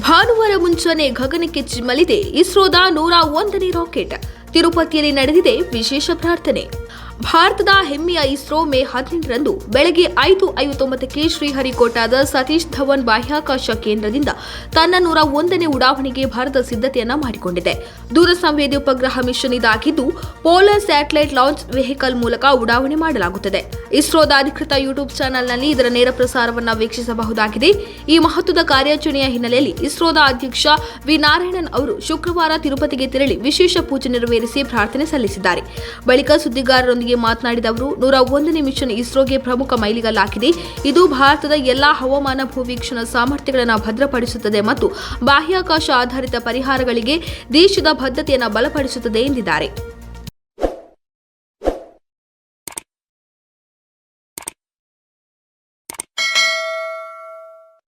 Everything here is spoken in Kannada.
ಭಾನುವಾರ ಮುಂಜಾನೆ ಗಗನಕ್ಕೆ ಚಿಮ್ಮಲಿದೆ ಇಸ್ರೋದ 101ನೇ ರಾಕೆಟ್. ತಿರುಪತಿಯಲ್ಲಿ ನಡೆದಿದೆ ವಿಶೇಷ ಪ್ರಾರ್ಥನೆ. ಭಾರತದ ಹೆಮ್ಮೆಯ ಇಸ್ರೋ ಮೇ 18ರಂದು ಬೆಳಗ್ಗೆ 5:59ಕ್ಕೆ ಶ್ರೀಹರಿಕೋಟಾದ ಸತೀಶ್ ಧವನ್ ಬಾಹ್ಯಾಕಾಶ ಕೇಂದ್ರದಿಂದ ತನ್ನ 101ನೇ ಉಡಾವಣೆಗೆ ಭಾರತ ಸಿದ್ಧತೆಯನ್ನ ಮಾಡಿಕೊಂಡಿದೆ. ದೂರಸಂವೇದಿ ಉಪಗ್ರಹ ಮಿಷನ್ ಇದಾಗಿದ್ದು ಪೋಲಾರ್ ಸ್ಯಾಟಲೈಟ್ ಲಾಂಚ್ ವೆಹಿಕಲ್ ಮೂಲಕ ಉಡಾವಣೆ ಮಾಡಲಾಗುತ್ತದೆ. ಇಸ್ರೋದ ಅಧಿಕೃತ ಯೂಟ್ಯೂಬ್ ಚಾನೆಲ್ನಲ್ಲಿ ಇದರ ನೇರ ಪ್ರಸಾರವನ್ನು ವೀಕ್ಷಿಸಬಹುದಾಗಿದೆ. ಈ ಮಹತ್ವದ ಕಾರ್ಯಾಚರಣೆಯ ಹಿನ್ನೆಲೆಯಲ್ಲಿ ಇಸ್ರೋದ ಅಧ್ಯಕ್ಷ ವಿ ನಾರಾಯಣನ್ ಅವರು ಶುಕ್ರವಾರ ತಿರುಪತಿಗೆ ತೆರಳಿ ವಿಶೇಷ ಪೂಜೆ ನೆರವೇರಿಸಿ ಪ್ರಾರ್ಥನೆ ಸಲ್ಲಿಸಿದ್ದಾರೆ. ಬಳಿಕ ಸುದ್ದಿಗಾರರೊಂದಿಗೆ ಮಾತನಾಡಿದ ಅವರು 101ನೇ ಮಿಷನ್ ಇಸ್ರೋಗೆ ಪ್ರಮುಖ ಮೈಲಿಗಲ್ಲಾಗಿದೆ. ಇದು ಭಾರತದ ಎಲ್ಲಾ ಹವಾಮಾನ ಭೂವೀಕ್ಷಣಾ ಸಾಮರ್ಥ್ಯಗಳನ್ನು ಭದ್ರಪಡಿಸುತ್ತದೆ ಮತ್ತು ಬಾಹ್ಯಾಕಾಶ ಆಧಾರಿತ ಪರಿಹಾರಗಳಿಗೆ ದೇಶದ ಬದ್ಧತೆಯನ್ನು ಬಲಪಡಿಸುತ್ತದೆ ಎಂದಿದ್ದಾರೆ.